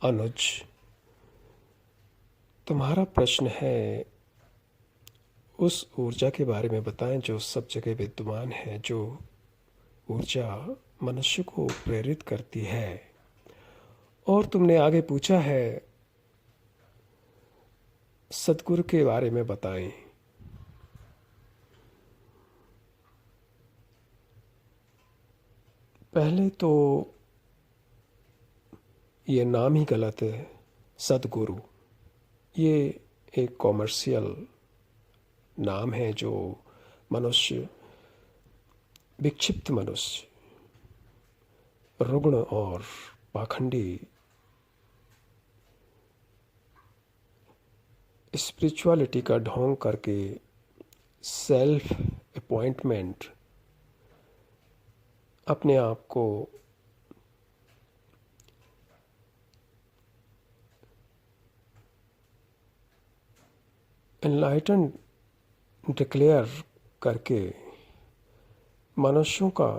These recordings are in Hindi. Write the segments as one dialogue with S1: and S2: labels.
S1: अनुज, तुम्हारा प्रश्न है उस ऊर्जा के बारे में बताएं जो सब जगह विद्यमान है, जो ऊर्जा मनुष्य को प्रेरित करती है। और तुमने आगे पूछा है सद्गुरु के बारे में बताएं। पहले तो ये नाम ही गलत है। सद्गुरु ये एक कॉमर्शियल नाम है जो मनुष्य, विक्षिप्त मनुष्य, रुग्ण और पाखंडी स्पिरिचुअलिटी का ढोंग करके सेल्फ अपॉइंटमेंट अपने आप को एनलाइटन डिक्लेयर करके मनुष्यों का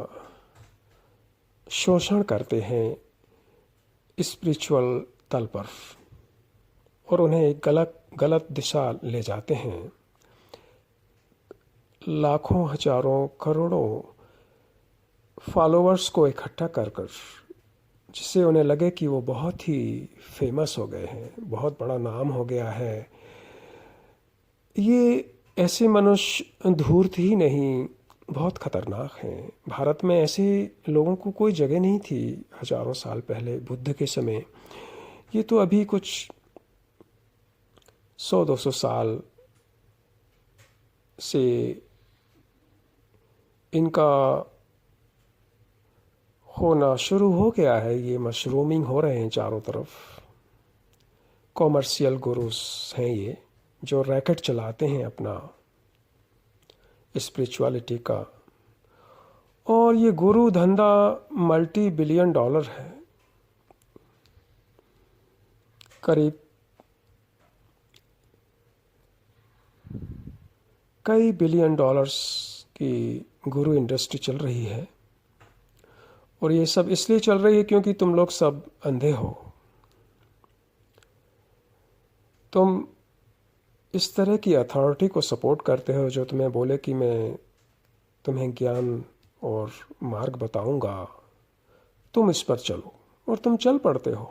S1: शोषण करते हैं स्पिरिचुअल तल पर और उन्हें एक गलत दिशा ले जाते हैं। लाखों, हजारों, करोड़ों फॉलोअर्स को इकट्ठा कर जिससे उन्हें लगे कि वो बहुत ही फेमस हो गए हैं, बहुत बड़ा नाम हो गया है। ये ऐसे मनुष्य धूर्त ही नहीं, बहुत खतरनाक हैं। भारत में ऐसे लोगों को कोई जगह नहीं थी हजारों साल पहले, बुद्ध के समय। ये तो अभी कुछ 100-200 साल से इनका होना शुरू हो गया है। ये मशरूमिंग हो रहे हैं चारों तरफ। कॉमर्शियल गुरुस हैं ये, जो रैकेट चलाते हैं अपना स्पिरिचुअलिटी का। और ये गुरु धंधा $multi-billion है। करीब कई $1 billion की गुरु इंडस्ट्री चल रही है। और ये सब इसलिए चल रही है क्योंकि तुम लोग सब अंधे हो। तुम इस तरह की अथॉरिटी को सपोर्ट करते हो जो तुम्हें बोले कि मैं तुम्हें ज्ञान और मार्ग बताऊंगा, तुम इस पर चलो। और तुम चल पड़ते हो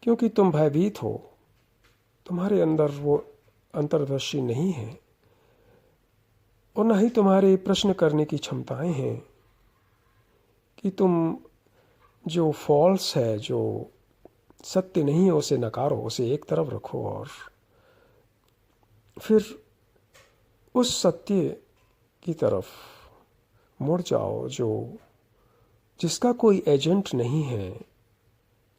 S1: क्योंकि तुम भयभीत हो। तुम्हारे अंदर वो अंतर्दृष्टि नहीं है और न ही तुम्हारे प्रश्न करने की क्षमताएं हैं कि तुम जो फॉल्स है, जो सत्य नहीं है, उसे नकारो, उसे एक तरफ रखो और फिर उस सत्य की तरफ मुड़ जाओ जो जिसका कोई एजेंट नहीं है,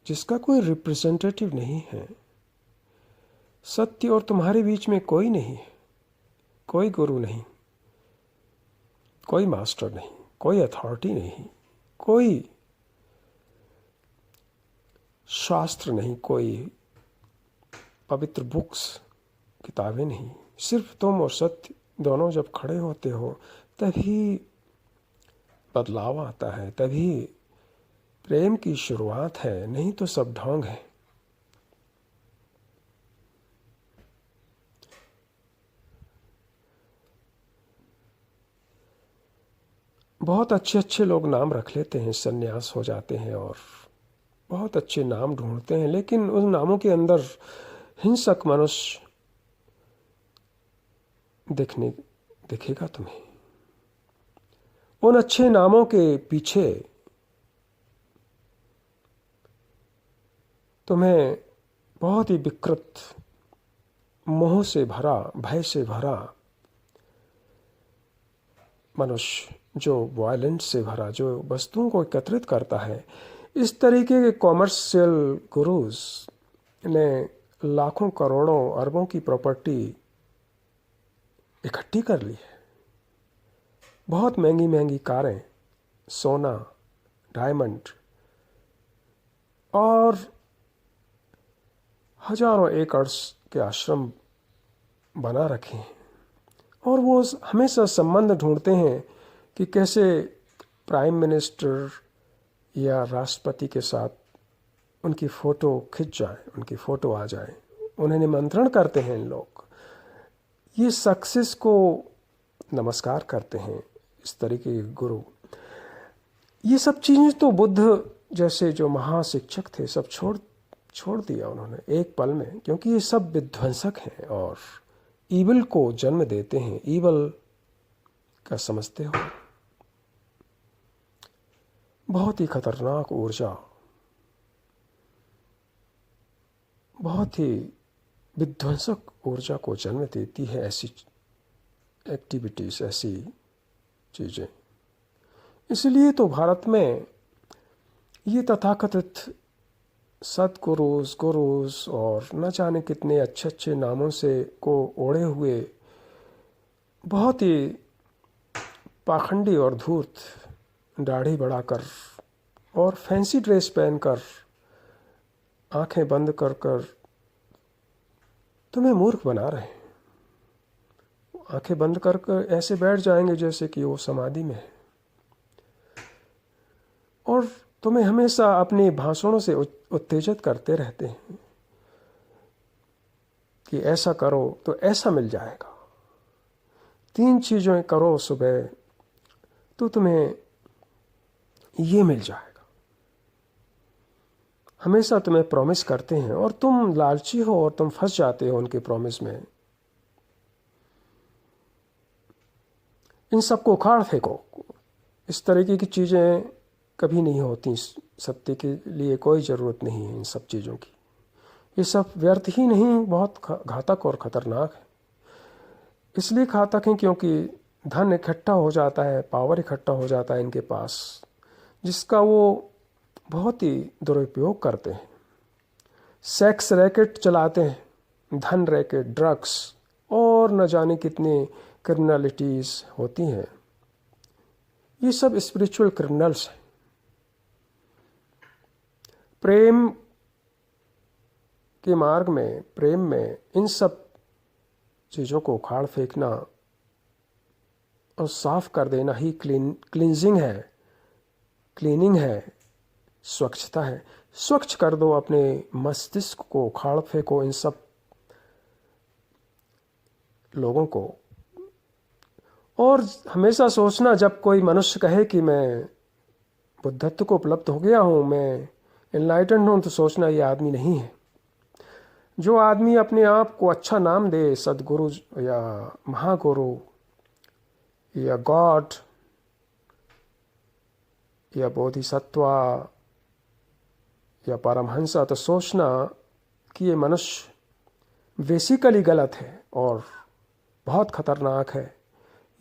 S1: जिसका कोई रिप्रेजेंटेटिव नहीं है। सत्य और तुम्हारे बीच में कोई नहीं है, कोई गुरु नहीं, कोई मास्टर नहीं, कोई अथॉरिटी नहीं, कोई शास्त्र नहीं, कोई पवित्र बुक्स, किताबें नहीं। सिर्फ तुम और सत्य दोनों जब खड़े होते हो तभी बदलाव आता है, तभी प्रेम की शुरुआत है। नहीं तो सब ढोंग है। बहुत अच्छे अच्छे लोग नाम रख लेते हैं, सन्यास हो जाते हैं और बहुत अच्छे नाम ढूंढते हैं, लेकिन उन नामों के अंदर हिंसक मनुष्य दिखेगा तुम्हें। उन अच्छे नामों के पीछे तुम्हें बहुत ही विकृत, मोह से भरा, भय से भरा मनुष्य, जो वायलेंस से भरा, जो वस्तुओं को एकत्रित करता है। इस तरीके के कॉमर्शियल गुरुज ने लाखों, करोड़ों, अरबों की प्रॉपर्टी इकट्ठी कर ली है। बहुत महंगी महंगी कारें, सोना, डायमंड और हजारों एकड़ के आश्रम बना रखे हैं। और वो हमेशा संबंध ढूंढते हैं कि कैसे प्राइम मिनिस्टर या राष्ट्रपति के साथ उनकी फ़ोटो खिंच जाए, उनकी फ़ोटो आ जाए, उन्हें निमंत्रण करते हैं लोग। ये सक्सेस को नमस्कार करते हैं, इस तरीके के गुरु। ये सब चीज़ें तो बुद्ध जैसे जो महाशिक्षक थे सब छोड़ दिया उन्होंने एक पल में, क्योंकि ये सब विध्वंसक हैं और ईवल को जन्म देते हैं। ईवल क्या समझते हो? बहुत ही खतरनाक ऊर्जा, बहुत ही विध्वंसक ऊर्जा को जन्म देती है ऐसी एक्टिविटीज़, ऐसी चीज़ें। इसलिए तो भारत में ये तथाकथित सदगुरुस, गुरुस और न जाने कितने अच्छे अच्छे नामों से को ओढ़े हुए बहुत ही पाखंडी और धूर्त दाढ़ी बढ़ाकर और फैंसी ड्रेस पहनकर आंखें बंद कर कर तुम्हें मूर्ख बना रहे हैं। आंखें बंद कर कर ऐसे बैठ जाएंगे जैसे कि वो समाधि में है, और तुम्हें हमेशा अपने भाषणों से उत्तेजित करते रहते हैं कि ऐसा करो तो ऐसा मिल जाएगा, 3 चीज़ें करो सुबह तो तुम्हें ये मिल जाएगा। हमेशा तुम्हें प्रॉमिस करते हैं और तुम लालची हो और तुम फंस जाते हो उनके प्रॉमिस में। इन सबको उखाड़ फेंको। इस तरीके की चीज़ें कभी नहीं होती। सत्य के लिए कोई ज़रूरत नहीं है इन सब चीज़ों की। ये सब व्यर्थ ही नहीं, बहुत घातक और ख़तरनाक है। इसलिए घातक है क्योंकि धन इकट्ठा हो जाता है, पावर इकट्ठा हो जाता है इनके पास, जिसका वो बहुत ही दुरुपयोग करते हैं। सेक्स रैकेट चलाते हैं, धन रैकेट, ड्रग्स और न जाने कितने क्रिमिनलिटीज़ होती हैं। ये सब स्पिरिचुअल क्रिमिनल्स हैं। प्रेम के मार्ग में, प्रेम में इन सब चीज़ों को उखाड़ फेंकना और साफ कर देना ही क्लींजिंग है, क्लीनिंग है, स्वच्छता है। स्वच्छ कर दो अपने मस्तिष्क को, उखाड़ फेंको इन सब लोगों को। और हमेशा सोचना, जब कोई मनुष्य कहे कि मैं बुद्धत्व को उपलब्ध हो गया हूँ, मैं एनलाइटेंड हूँ, तो सोचना ये आदमी नहीं है। जो आदमी अपने आप को अच्छा नाम दे, सदगुरु या महागुरु या गॉड या बोधिसत्वा या परमहंसा, तो सोचना कि ये मनुष्य बेसिकली गलत है और बहुत खतरनाक है।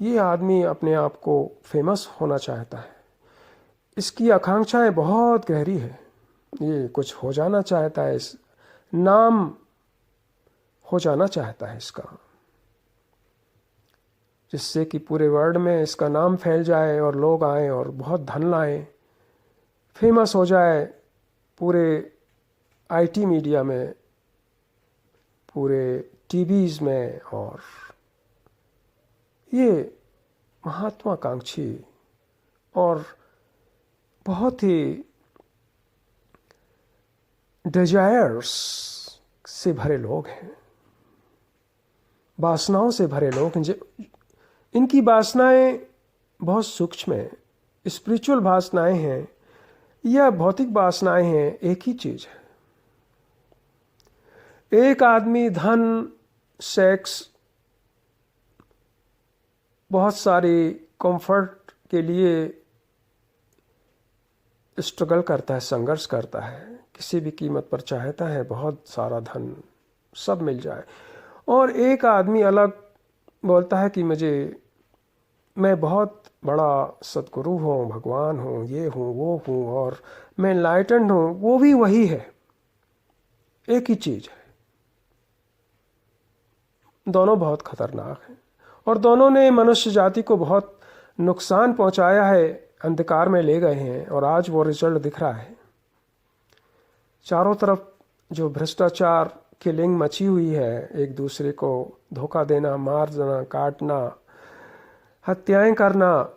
S1: ये आदमी अपने आप को फेमस होना चाहता है, इसकी आकांक्षाएं बहुत गहरी है, ये कुछ हो जाना चाहता है, इस नाम हो जाना चाहता है इसका, जिससे कि पूरे वर्ल्ड में इसका नाम फैल जाए और लोग आएं और बहुत धन लाएं, फेमस हो जाए पूरे आईटी मीडिया में, पूरे टीवीज़ में। और ये महत्वाकांक्षी और बहुत ही डिजायर्स से भरे लोग हैं, वासनाओं से भरे लोग हैं। इनकी वासनाएं बहुत सूक्ष्म हैं, स्पिरिचुअल वासनाएं हैं या भौतिक वासनाएं हैं, एक ही चीज़ है। एक आदमी धन, सेक्स, बहुत सारी कंफर्ट के लिए स्ट्रगल करता है, संघर्ष करता है, किसी भी कीमत पर चाहता है बहुत सारा धन सब मिल जाए। और एक आदमी अलग बोलता है कि मैं बहुत बड़ा सदगुरु हूँ, भगवान हूँ, ये हूँ, वो हूँ, और मैं एनलाइटेंड हूँ। वो भी वही है, एक ही चीज़ है। दोनों बहुत खतरनाक हैं और दोनों ने मनुष्य जाति को बहुत नुकसान पहुंचाया है, अंधकार में ले गए हैं और आज वो रिजल्ट दिख रहा है। चारों तरफ जो भ्रष्टाचार, किलिंग मची हुई है, एक दूसरे को धोखा देना, मार देना, काटना, हत्याएं करना,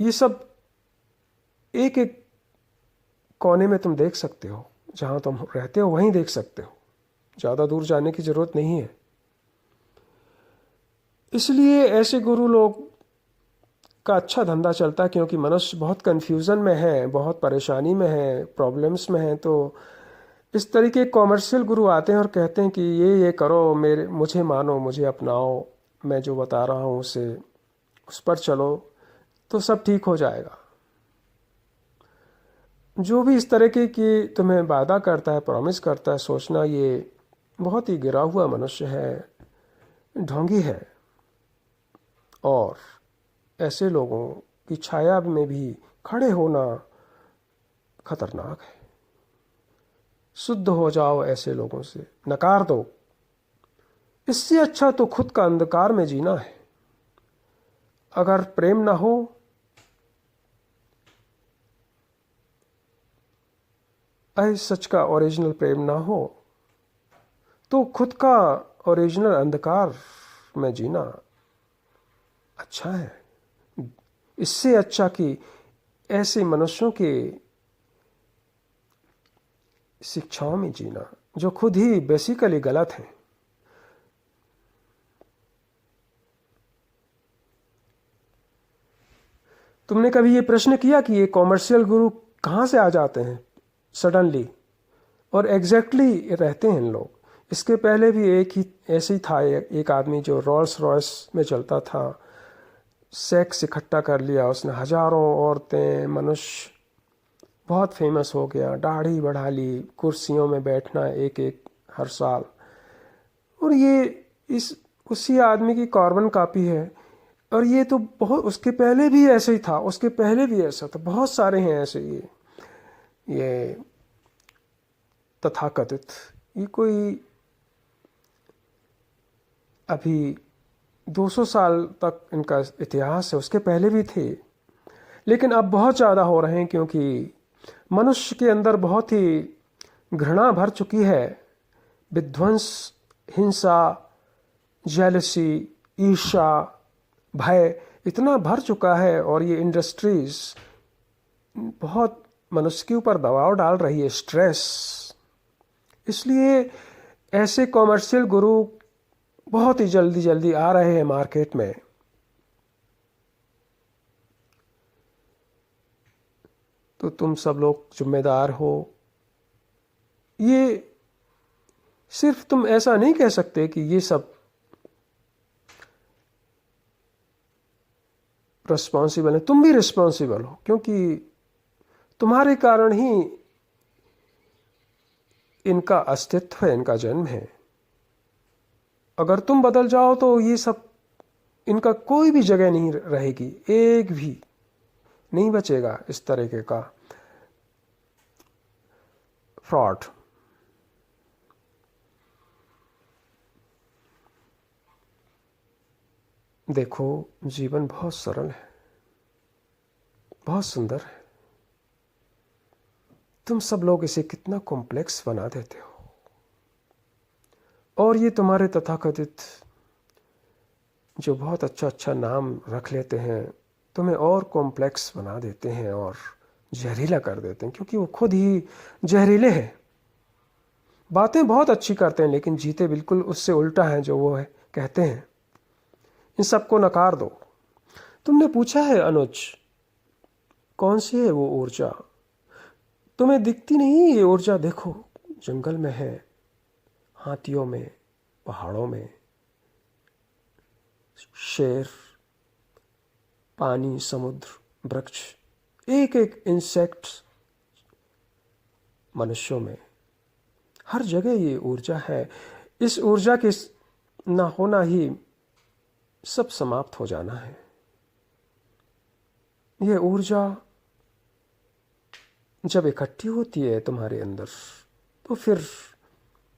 S1: ये सब एक एक कोने में तुम देख सकते हो, जहाँ तुम रहते हो वहीं देख सकते हो, ज़्यादा दूर जाने की ज़रूरत नहीं है। इसलिए ऐसे गुरु लोग का अच्छा धंधा चलता है, क्योंकि मनुष्य बहुत कन्फ्यूज़न में है, बहुत परेशानी में है, प्रॉब्लम्स में है। तो इस तरीके कॉमर्शियल गुरु आते हैं और कहते हैं कि ये करो, मुझे मानो, मुझे अपनाओ, मैं जो बता रहा हूँ उस पर चलो तो सब ठीक हो जाएगा। जो भी इस तरह की तुम्हें वादा करता है, प्रॉमिस करता है, सोचना ये बहुत ही गिरा हुआ मनुष्य है, ढोंगी है। और ऐसे लोगों की छाया में भी खड़े होना खतरनाक है। शुद्ध हो जाओ ऐसे लोगों से, नकार दो। इससे अच्छा तो खुद का अंधकार में जीना है। अगर प्रेम ना हो, सच का ओरिजिनल प्रेम ना हो, तो खुद का ओरिजिनल अंधकार में जीना अच्छा है। इससे अच्छा कि ऐसे मनुष्यों के शिक्षाओं में जीना जो खुद ही बेसिकली गलत है। तुमने कभी ये प्रश्न किया कि ये कॉमर्शियल गुरु कहाँ से आ जाते हैं सडनली और एग्जैक्टली रहते हैं इन लोग? इसके पहले भी एक ही ऐसे ही था, एक आदमी जो रोल्स रॉयस में चलता था, सेक्स इकट्ठा कर लिया उसने, हजारों औरतें, मनुष्य, बहुत फेमस हो गया, दाढ़ी बढ़ा ली, कुर्सियों में बैठना एक एक हर साल। और ये उसी आदमी की कार्बन कॉपी है। और ये तो बहुत, उसके पहले भी ऐसे ही था, उसके पहले भी ऐसा था, बहुत सारे हैं ऐसे। ये तथाकथित, ये कोई अभी 200 साल तक इनका इतिहास है, उसके पहले भी थे। लेकिन अब बहुत ज़्यादा हो रहे हैं, क्योंकि मनुष्य के अंदर बहुत ही घृणा भर चुकी है, विध्वंस, हिंसा, जेलसी, ईर्ष्या, भय इतना भर चुका है। और ये इंडस्ट्रीज बहुत मनुष्य के ऊपर दबाव डाल रही है, स्ट्रेस। इसलिए ऐसे कॉमर्शियल गुरु बहुत ही जल्दी जल्दी आ रहे हैं मार्केट में। तो तुम सब लोग जिम्मेदार हो। ये सिर्फ तुम ऐसा नहीं कह सकते कि ये सब रिस्पॉन्सिबल है, तुम भी रिस्पॉन्सिबल हो, क्योंकि तुम्हारे कारण ही इनका अस्तित्व है, इनका जन्म है। अगर तुम बदल जाओ तो ये सब, इनका कोई भी जगह नहीं रहेगी, एक भी नहीं बचेगा इस तरीके का फ्रॉड। देखो, जीवन बहुत सरल है, बहुत सुंदर है। तुम सब लोग इसे कितना कॉम्प्लेक्स बना देते हो। और ये तुम्हारे तथाकथित जो बहुत अच्छा अच्छा नाम रख लेते हैं, तुम्हें और कॉम्प्लेक्स बना देते हैं और जहरीला कर देते हैं, क्योंकि वो खुद ही जहरीले हैं। बातें बहुत अच्छी करते हैं, लेकिन जीते बिल्कुल उससे उल्टा है जो वो है कहते हैं। इन सबको नकार दो। तुमने पूछा है अनुज, कौन सी है वो ऊर्जा? तुम्हें दिखती नहीं ये ऊर्जा? देखो, जंगल में है, हाथियों में, पहाड़ों में, शेर, पानी, समुद्र, वृक्ष, एक एक इंसेक्ट्स, मनुष्यों में, हर जगह ये ऊर्जा है। इस ऊर्जा के ना होना ही सब समाप्त हो जाना है। ये ऊर्जा जब इकट्ठी होती है तुम्हारे अंदर, तो फिर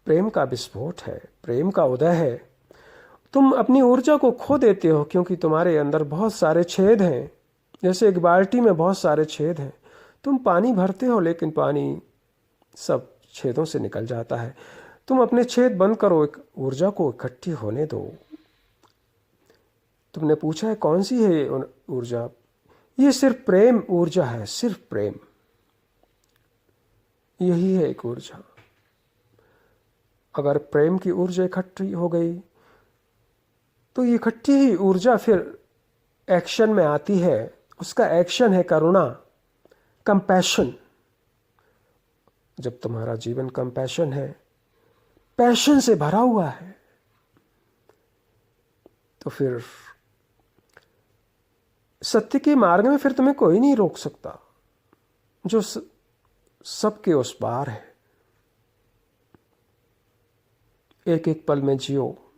S1: प्रेम का विस्फोट है, प्रेम का उदय है। तुम अपनी ऊर्जा को खो देते हो, क्योंकि तुम्हारे अंदर बहुत सारे छेद हैं। जैसे एक बाल्टी में बहुत सारे छेद हैं, तुम पानी भरते हो, लेकिन पानी सब छेदों से निकल जाता है। तुम अपने छेद बंद करो, एक ऊर्जा को इकट्ठी होने दो। तुमने पूछा है कौन सी है ऊर्जा? ये सिर्फ प्रेम ऊर्जा है, सिर्फ प्रेम। यही है एक ऊर्जा। अगर प्रेम की ऊर्जा इकट्ठी हो गई तो ये इकट्ठी ही ऊर्जा फिर एक्शन में आती है। उसका एक्शन है करुणा, कंपैशन। जब तुम्हारा जीवन कंपैशन है, पैशन से भरा हुआ है, तो फिर सत्य के मार्ग में फिर तुम्हें कोई नहीं रोक सकता, जो सबके उस पार है। एक एक पल में जियो,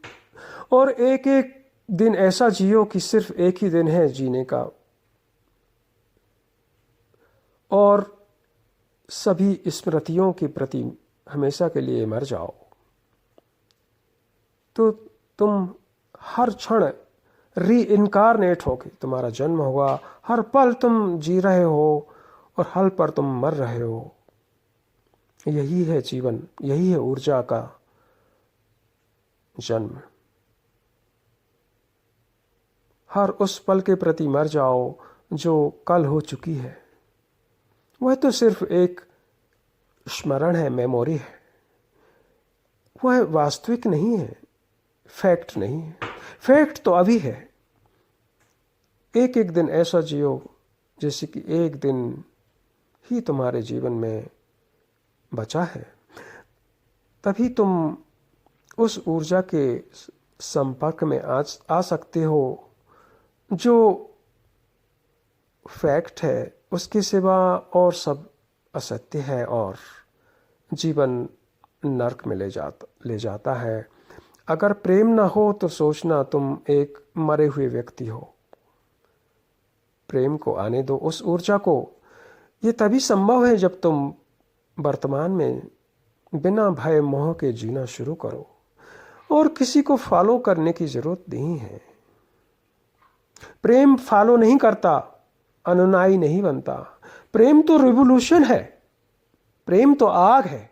S1: और एक एक दिन ऐसा जियो कि सिर्फ एक ही दिन है जीने का, और सभी स्मृतियों के प्रति हमेशा के लिए मर जाओ। तो तुम हर क्षण री-इनकारनेट होगे, तुम्हारा जन्म हुआ, हर पल तुम जी रहे हो और हर पल तुम मर रहे हो। यही है जीवन, यही है ऊर्जा का जन्म। हर उस पल के प्रति मर जाओ जो कल हो चुकी है। वह तो सिर्फ एक स्मरण है, मेमोरी है, वह वास्तविक नहीं है, फैक्ट नहीं है। फैक्ट तो अभी है। एक एक दिन ऐसा जियो जैसे कि एक दिन ही तुम्हारे जीवन में बचा है। तभी तुम उस ऊर्जा के संपर्क में आ सकते हो जो फैक्ट है, उसके सिवा और सब असत्य है और जीवन नरक में ले जाता है। अगर प्रेम ना हो तो सोचना तुम एक मरे हुए व्यक्ति हो। प्रेम को आने दो, उस ऊर्जा को। ये तभी संभव है जब तुम वर्तमान में बिना भय मोह के जीना शुरू करो, और किसी को फॉलो करने की जरूरत नहीं है। प्रेम फॉलो नहीं करता, अनुयायी नहीं बनता। प्रेम तो रिवोल्यूशन है, प्रेम तो आग है,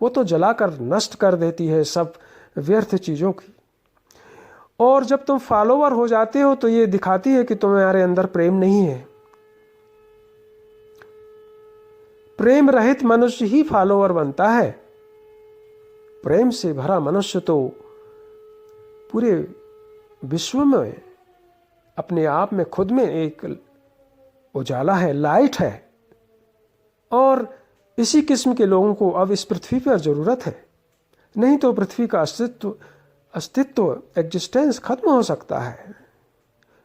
S1: वो तो जलाकर नष्ट कर देती है सब व्यर्थ चीजों की। और जब तुम फॉलोवर हो जाते हो तो ये दिखाती है कि तुम्हारे अंदर प्रेम नहीं है। प्रेम रहित मनुष्य ही फॉलोवर बनता है। प्रेम से भरा मनुष्य तो पूरे विश्व में अपने आप में खुद में एक उजाला है, लाइट है। और इसी किस्म के लोगों को अब इस पृथ्वी पर जरूरत है, नहीं तो पृथ्वी का अस्तित्व एग्जिस्टेंस खत्म हो सकता है।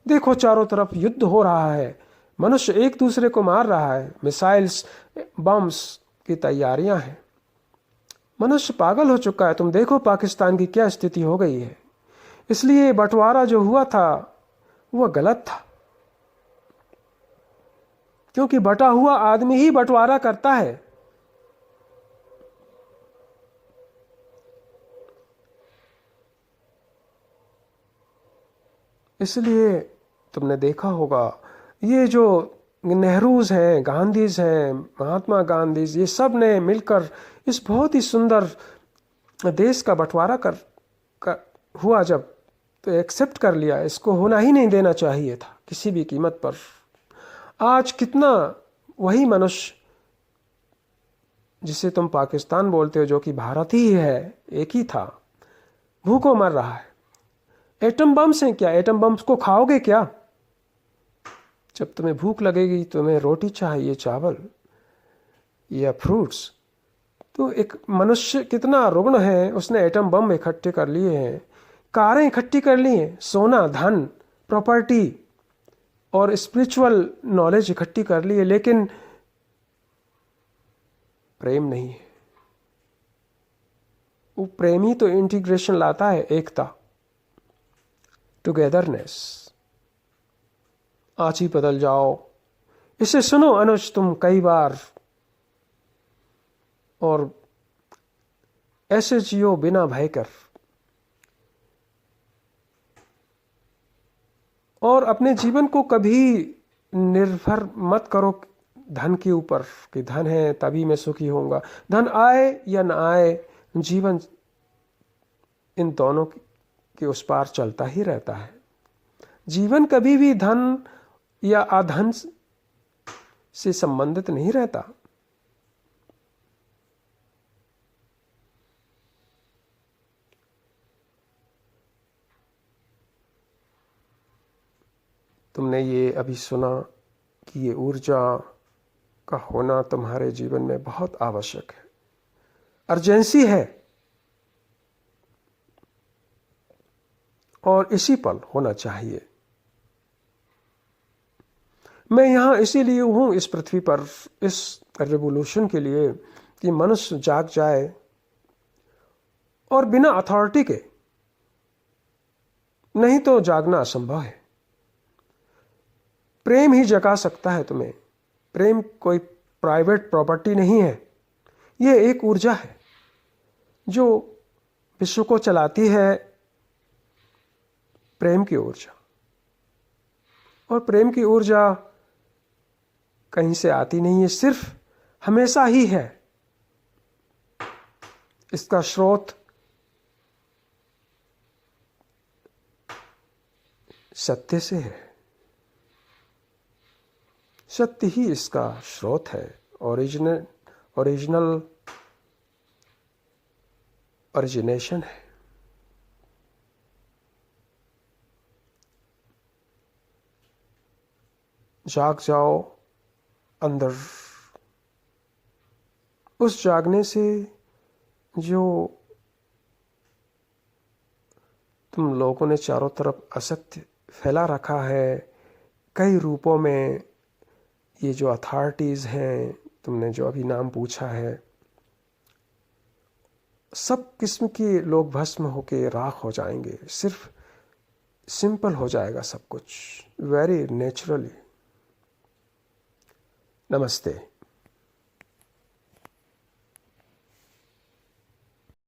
S1: देखो चारों तरफ युद्ध हो रहा है, मनुष्य एक दूसरे को मार रहा है, मिसाइल्स, बम्स की तैयारियां हैं। मनुष्य पागल हो चुका है। तुम देखो पाकिस्तान की क्या स्थिति हो गई है। इसलिए बंटवारा जो हुआ था वह गलत था, क्योंकि बटा हुआ आदमी ही बंटवारा करता है। इसलिए तुमने देखा होगा ये जो नेहरूज हैं, गांधीज हैं, महात्मा गांधी, ये सब ने मिलकर इस बहुत ही सुंदर देश का बंटवारा कर हुआ जब, तो एक्सेप्ट कर लिया। इसको होना ही नहीं देना चाहिए था किसी भी कीमत पर। आज कितना वही मनुष्य जिसे तुम पाकिस्तान बोलते हो, जो कि भारत ही है, एक ही था, भूखों मर रहा है। एटम बम्स हैं क्या? एटम बम्स को खाओगे क्या? जब तुम्हें भूख लगेगी, तुम्हें रोटी चाहिए, चावल या फ्रूट्स, तो एक मनुष्य कितना रुग्ण है, उसने एटम बम इकट्ठे कर लिए हैं, कारें इकट्ठी कर ली हैं, सोना, धन, प्रॉपर्टी और स्पिरिचुअल नॉलेज इकट्ठी कर ली है, लेकिन प्रेम नहीं है। वो प्रेम ही तो इंटीग्रेशन लाता है, एकता, टुगेदरनेस। आज ही बदल जाओ। इसे सुनो अनुज तुम कई बार, और ऐसे जियो बिना भय कर, और अपने जीवन को कभी निर्भर मत करो धन के ऊपर कि धन है तभी मैं सुखी होऊंगा। धन आए या न आए, जीवन इन दोनों के उस पार चलता ही रहता है। जीवन कभी भी धन या अधन से संबंधित नहीं रहता। तुमने ये अभी सुना कि ये ऊर्जा का होना तुम्हारे जीवन में बहुत आवश्यक है, अर्जेंसी है, और इसी पल होना चाहिए। मैं यहाँ इसीलिए हूँ इस पृथ्वी पर, इस रिवोल्यूशन के लिए, कि मनुष्य जाग जाए और बिना अथॉरिटी के, नहीं तो जागना असंभव है। प्रेम ही जगा सकता है तुम्हें। प्रेम कोई प्राइवेट प्रॉपर्टी नहीं है, यह एक ऊर्जा है जो विश्व को चलाती है, प्रेम की ऊर्जा। और प्रेम की ऊर्जा कहीं से आती नहीं है, सिर्फ हमेशा ही है। इसका स्रोत सत्य से है, सत्य ही इसका स्रोत है, ओरिजिनेशन है। जाग जाओ अंदर, उस जागने से जो तुम लोगों ने चारों तरफ असत्य फैला रखा है कई रूपों में, ये जो अथॉरिटीज़ हैं, तुमने जो अभी नाम पूछा है, सब किस्म के लोग भस्म होके राख हो जाएंगे। सिर्फ सिंपल हो जाएगा सब कुछ, वेरी नेचुरली। नमस्ते।